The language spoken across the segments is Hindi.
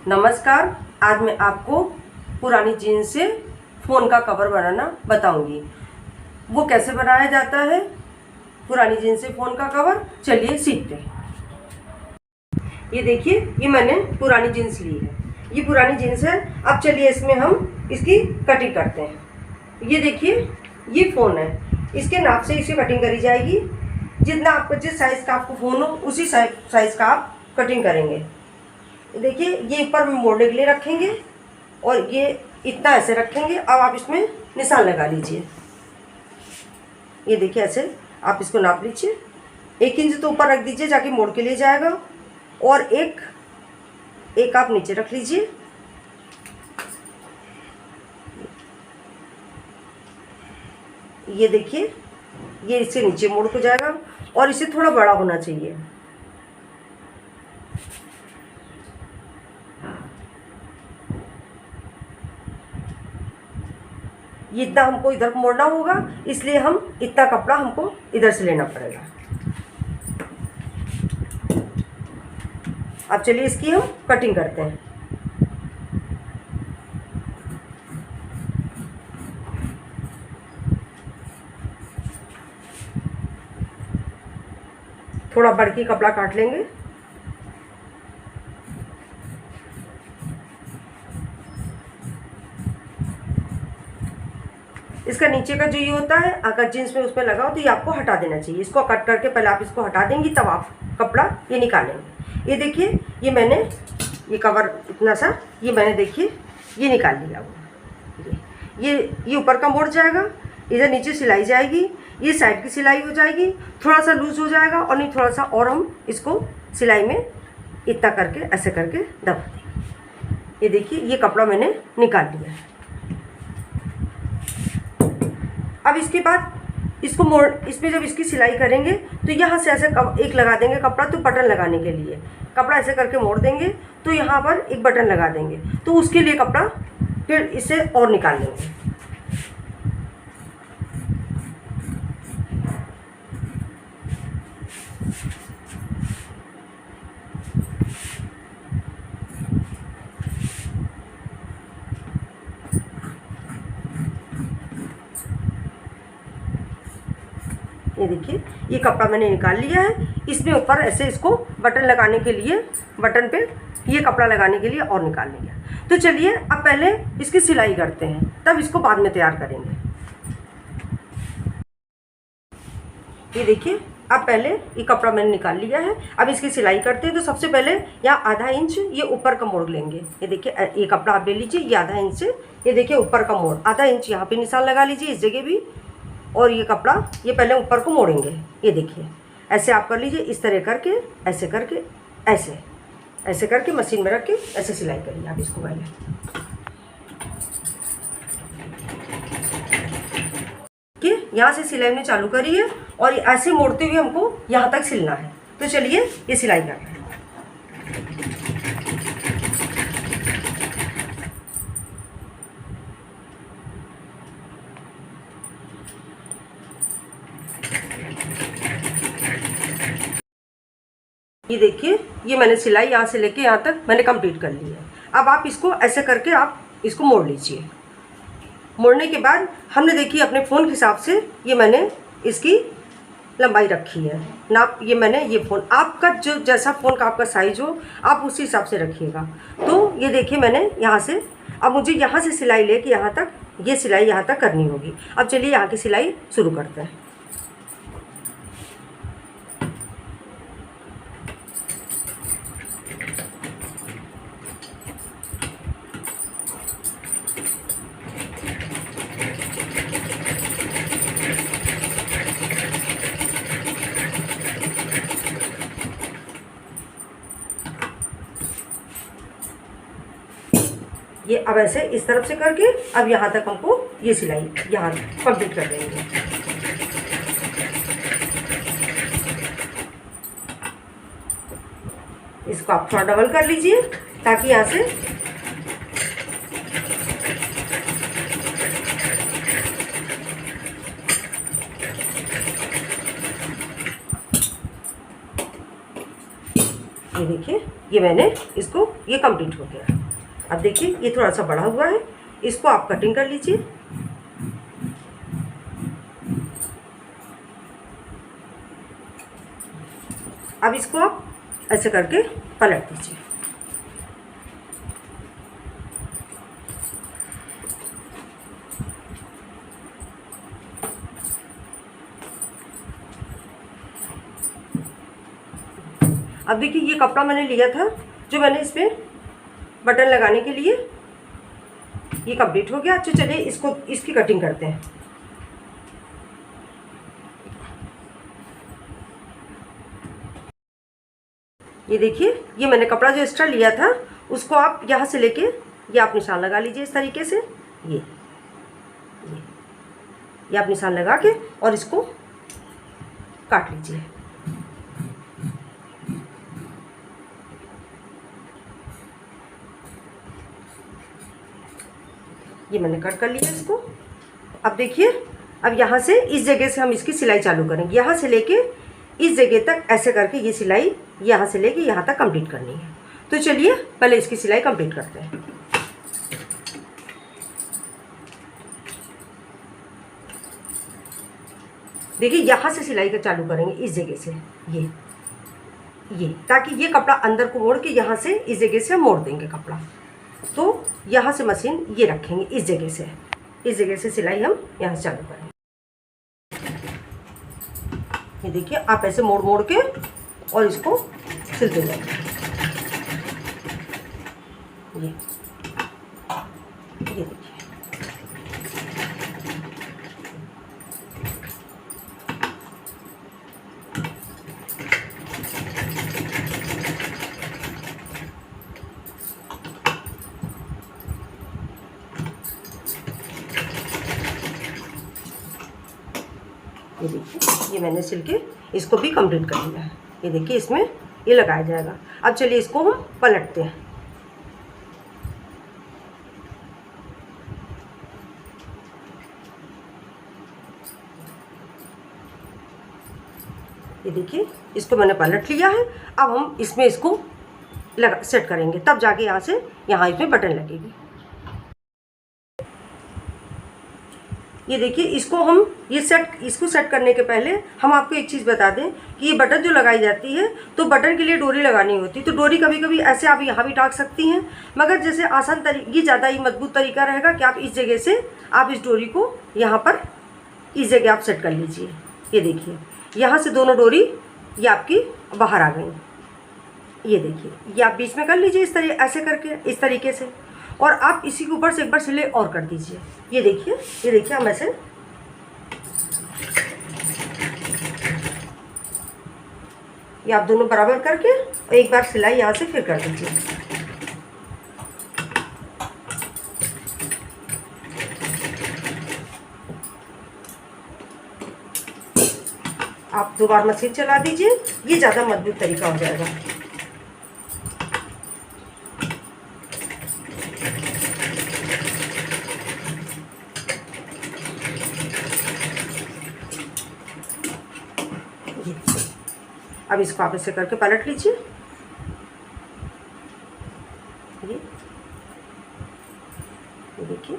नमस्कार। आज मैं आपको पुरानी जीन्स से फ़ोन का कवर बनाना बताऊंगी। वो कैसे बनाया जाता है पुरानी जीन्स से फ़ोन का कवर, चलिए सीखते हैं। ये देखिए, ये मैंने पुरानी जीन्स ली है। ये पुरानी जीन्स है। अब चलिए इसमें हम इसकी कटिंग करते हैं। ये देखिए, ये फ़ोन है। इसके नाप से इसकी कटिंग करी जाएगी। जितना आपको जिस साइज़ का आपको फ़ोन हो उसी साइज़ का आप कटिंग करेंगे। देखिए, ये ऊपर में मोड़ने के लिए रखेंगे और ये इतना ऐसे रखेंगे। अब आप इसमें निशान लगा लीजिए। ये देखिए, ऐसे आप इसको नाप लीजिए। 1 इंच तो ऊपर रख दीजिए जाके मोड़ के लिए जाएगा, और एक आप नीचे रख लीजिए। ये देखिए, ये इससे नीचे मोड़ को जाएगा और इसे थोड़ा बड़ा होना चाहिए। ये इतना हमको इधर मोड़ना होगा, इसलिए हम इतना कपड़ा हमको इधर से लेना पड़ेगा। अब चलिए इसकी हम कटिंग करते हैं। थोड़ा बढ़ के कपड़ा काट लेंगे। इसका नीचे का जो ये होता है, अगर जींस में उसमें लगाओ तो ये आपको हटा देना चाहिए। इसको कट करके पहले आप इसको हटा देंगी, तब आप कपड़ा ये निकालेंगे। ये देखिए, ये मैंने ये कवर इतना सा ये मैंने देखिए ये निकाल लिया। वो ये ऊपर का मोड़ जाएगा, इधर नीचे सिलाई जाएगी, ये साइड की सिलाई हो जाएगी। थोड़ा सा लूज हो जाएगा और नहीं थोड़ा सा और हम इसको सिलाई में इतना करके ऐसे करके दबा देंगे। ये देखिए, ये कपड़ा मैंने निकाल लिया है। अब इसके बाद इसको मोड़, इसमें जब इसकी सिलाई करेंगे तो यहाँ से ऐसे एक लगा देंगे कपड़ा, तो बटन लगाने के लिए कपड़ा ऐसे करके मोड़ देंगे, तो यहाँ पर एक बटन लगा देंगे, तो उसके लिए कपड़ा फिर इसे और निकाल लेंगे। ये देखिए, ये कपड़ा मैंने निकाल लिया है। इसमें ऊपर ऐसे इसको बटन लगाने के लिए, बटन पे ये कपड़ा लगाने के लिए और निकाल लिया। तो चलिए अब पहले इसकी सिलाई करते हैं, तब इसको बाद में तैयार करेंगे। ये देखिए, अब पहले ये कपड़ा मैंने निकाल लिया है। अब इसकी सिलाई करते हैं। तो सबसे पहले यहाँ आधा इंच ये ऊपर का मोड़ लेंगे। ये देखिए, ये कपड़ा आप ले लीजिए, ये आधा इंच से ये देखिए ऊपर का मोड़, आधा इंच यहाँ पे निशान लगा लीजिए इस जगह भी। और ये कपड़ा ये पहले ऊपर को मोड़ेंगे। ये देखिए, ऐसे आप कर लीजिए, इस तरह करके ऐसे करके ऐसे करके मशीन में रख के ऐसे सिलाई करिए आप इसको पहले। कि यहाँ से सिलाई में चालू करिए और ऐसे मोड़ते हुए हमको यहाँ तक सिलना है। तो चलिए ये सिलाई कर रहे हैं। ये देखिए, ये मैंने सिलाई यहाँ से लेके यहाँ तक मैंने कंप्लीट कर ली है। अब आप इसको ऐसे करके आप इसको मोड़ लीजिए। मोड़ने के बाद हमने देखिए अपने फ़ोन के हिसाब से ये मैंने इसकी लंबाई रखी है। नाप ये मैंने, ये फ़ोन आपका जो जैसा फ़ोन का आपका साइज़ हो आप उसी हिसाब से रखिएगा। तो ये देखिए, मैंने यहाँ से, अब मुझे यहाँ से सिलाई लेके यहाँ तक, ये सिलाई यहाँ तक करनी होगी। अब चलिए यहाँ की सिलाई शुरू करते हैं। ये अब ऐसे इस तरफ से करके अब यहाँ तक हमको ये सिलाई यहाँ कंप्लीट कर देंगे। इसको आप थोड़ा डबल कर लीजिए ताकि यहाँ से ये देखिए, ये मैंने इसको ये कंप्लीट हो गया। अब देखिए ये थोड़ा सा बड़ा हुआ है, इसको आप कटिंग कर लीजिए। अब इसको आप ऐसे करके पलट दीजिए। अब देखिए ये कपड़ा मैंने लिया था जो मैंने इस पे बटन लगाने के लिए, ये कंप्लीट हो गया। अच्छा चलिए इसको इसकी कटिंग करते हैं। ये देखिए ये मैंने कपड़ा जो एक्स्ट्रा लिया था उसको आप यहाँ से लेके ये आप निशान लगा लीजिए इस तरीके से। ये आप निशान लगा के और इसको काट लीजिए। ये मैंने कट कर लिया इसको। अब देखिए अब यहाँ से इस जगह से हम इसकी सिलाई चालू करेंगे। यहाँ से लेके इस जगह तक ऐसे करके ये सिलाई यहाँ से लेके यहाँ तक कंप्लीट करनी है। तो चलिए पहले इसकी सिलाई कंप्लीट करते हैं। देखिए यहाँ से सिलाई का चालू करेंगे इस जगह से, ये ताकि ये कपड़ा अंदर को मोड़ के यहाँ से इस जगह से मोड़ देंगे कपड़ा। तो यहाँ से मशीन ये रखेंगे इस जगह से सिलाई हम यहाँ से चालू करेंगे। ये देखिए आप ऐसे मोड़ मोड़ के और इसको सिलते जाएंगे। ये देखिए ये मैंने सिल के इसको भी कंप्लीट कर लिया है। ये देखिए इसमें ये लगाया जाएगा। अब चलिए इसको हम पलटते हैं। ये देखिए इसको मैंने पलट लिया है। अब हम इसमें इसको सेट करेंगे, तब जाके यहाँ से यहाँ इसमें बटन लगेगी। ये देखिए इसको सेट करने के पहले हम आपको एक चीज़ बता दें कि ये बटन जो लगाई जाती है तो बटन के लिए डोरी लगानी होती है। तो डोरी कभी कभी ऐसे आप यहाँ भी टाँग सकती हैं, मगर जैसे आसान ये ज़्यादा ही मजबूत तरीका रहेगा कि आप इस जगह से आप इस डोरी को यहाँ पर इस जगह आप सेट कर लीजिए। ये देखिए यहाँ से दोनों डोरी ये आपकी बाहर आ गई। ये देखिए ये आप बीच में कर लीजिए इस तरह ऐसे करके इस तरीके से, और आप इसी के ऊपर से एक बार सिलाई और कर दीजिए। ये देखिए हम ऐसे ये आप दोनों बराबर करके और एक बार सिलाई यहाँ से फिर कर दीजिए। आप 2 बार मशीन चला दीजिए, ये ज़्यादा मजबूत तरीका हो जाएगा। अब इसको आप ऐसे करके पलट लीजिए। ये देखिए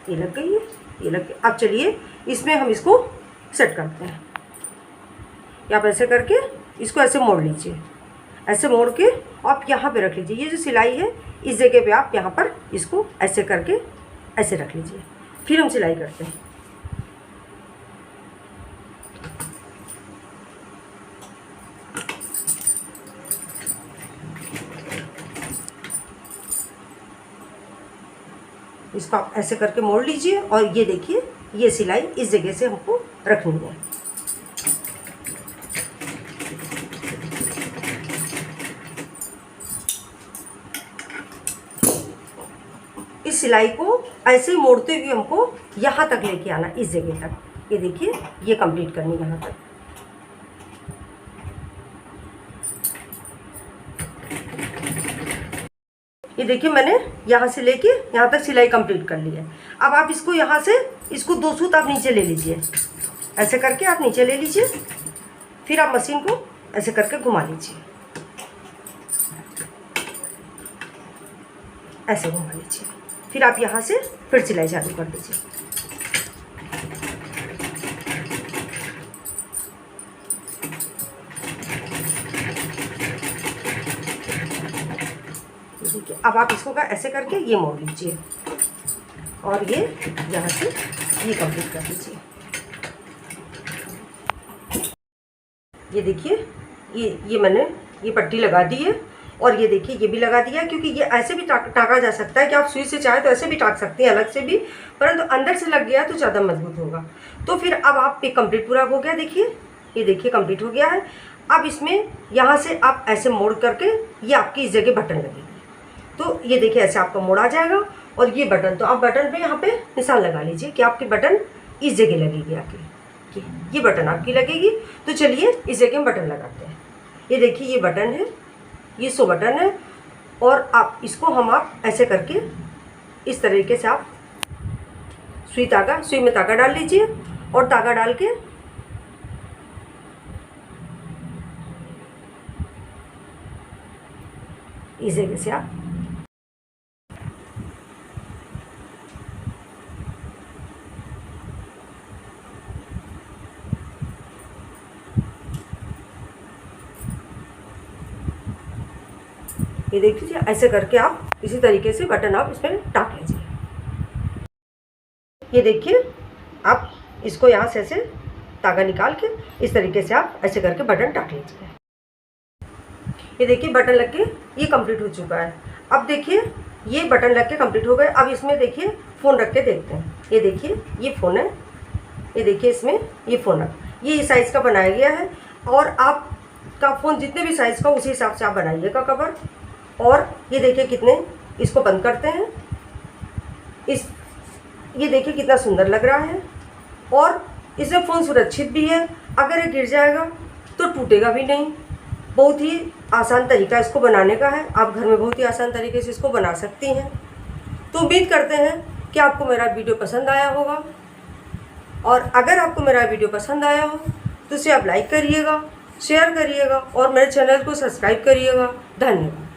ये लग गई है, ये लग गई। अब चलिए इसमें हम इसको सेट करते हैं। आप ऐसे करके इसको ऐसे मोड़ लीजिए, ऐसे मोड़ के आप यहाँ पे रख लीजिए। ये जो सिलाई है इस जगह पे आप यहाँ पर इसको ऐसे करके ऐसे रख लीजिए। फिर हम सिलाई करते हैं। इसको आप ऐसे करके मोड़ लीजिए और ये देखिए ये सिलाई इस जगह से हमको रखनी है। इस सिलाई को ऐसे मोड़ते हुए हमको यहाँ तक लेके आना, इस जगह तक। ये देखिए ये कंप्लीट करनी यहाँ तक। ये देखिए मैंने यहाँ से लेके यहाँ तक सिलाई कंप्लीट कर ली है। अब आप इसको यहाँ से इसको 2 सूत आप नीचे ले लीजिए, ऐसे करके आप नीचे ले लीजिए। फिर आप मशीन को ऐसे करके घुमा लीजिए, ऐसे घुमा लीजिए। फिर आप यहाँ से फिर सिलाई चालू कर दीजिए। देखिए अब आप इसको का ऐसे करके ये मोड़ लीजिए और ये यहाँ से ये कंप्लीट कर दीजिए। ये देखिए ये मैंने ये पट्टी लगा दी है और ये देखिए ये भी लगा दिया, क्योंकि ये ऐसे भी टाँका जा सकता है कि आप सुई से चाहे तो ऐसे भी टाँक सकते हैं अलग से भी, परंतु अंदर से लग गया तो ज़्यादा मजबूत होगा। तो फिर अब आप एक कंप्लीट पूरा हो गया। देखिए ये देखिए कंप्लीट हो गया है। अब इसमें यहाँ से आप ऐसे मोड़ करके ये आपकी इस जगह बटन लगेगी, तो ये देखिए ऐसे आपका मोड़ आ जाएगा। और ये बटन तो आप बटन पे यहाँ पे निशान लगा लीजिए कि आपकी बटन इस जगह लगेगी आपकी, ये बटन आपकी लगेगी। तो चलिए इस जगह हम बटन लगाते हैं। ये देखिए ये बटन है, ये 100 बटन है और आप इसको आप ऐसे करके इस तरीके से आप सुई में धागा डाल लीजिए और धागा डाल के इस जगह से आप ये देख लीजिए ऐसे करके आप इसी तरीके से बटन आप इसमें टाँक लीजिए। ये देखिए आप इसको यहाँ से ऐसे धागा निकाल के इस तरीके से आप ऐसे करके बटन टाँक लीजिए। ये देखिए बटन लग के ये कंप्लीट हो चुका है। अब देखिए ये बटन लग के कंप्लीट हो गए। अब इसमें देखिए फ़ोन रख के देखते हैं। ये देखिए ये फ़ोन है, ये देखिए इसमें ये फ़ोन है, ये इस साइज़ का बनाया गया है और आपका फ़ोन जितने भी साइज़ का उसी हिसाब से आप बनाइएगा कवर। और ये देखिए कितने, इसको बंद करते हैं। ये देखिए कितना सुंदर लग रहा है और इसमें फ़ोन सुरक्षित भी है, अगर ये गिर जाएगा तो टूटेगा भी नहीं। बहुत ही आसान तरीका इसको बनाने का है, आप घर में बहुत ही आसान तरीके से इसको बना सकती हैं। तो उम्मीद करते हैं कि आपको मेरा वीडियो पसंद आया होगा, और अगर आपको मेरा वीडियो पसंद आया हो तो इसे आप लाइक करिएगा, शेयर करिएगा और मेरे चैनल को सब्सक्राइब करिएगा। धन्यवाद।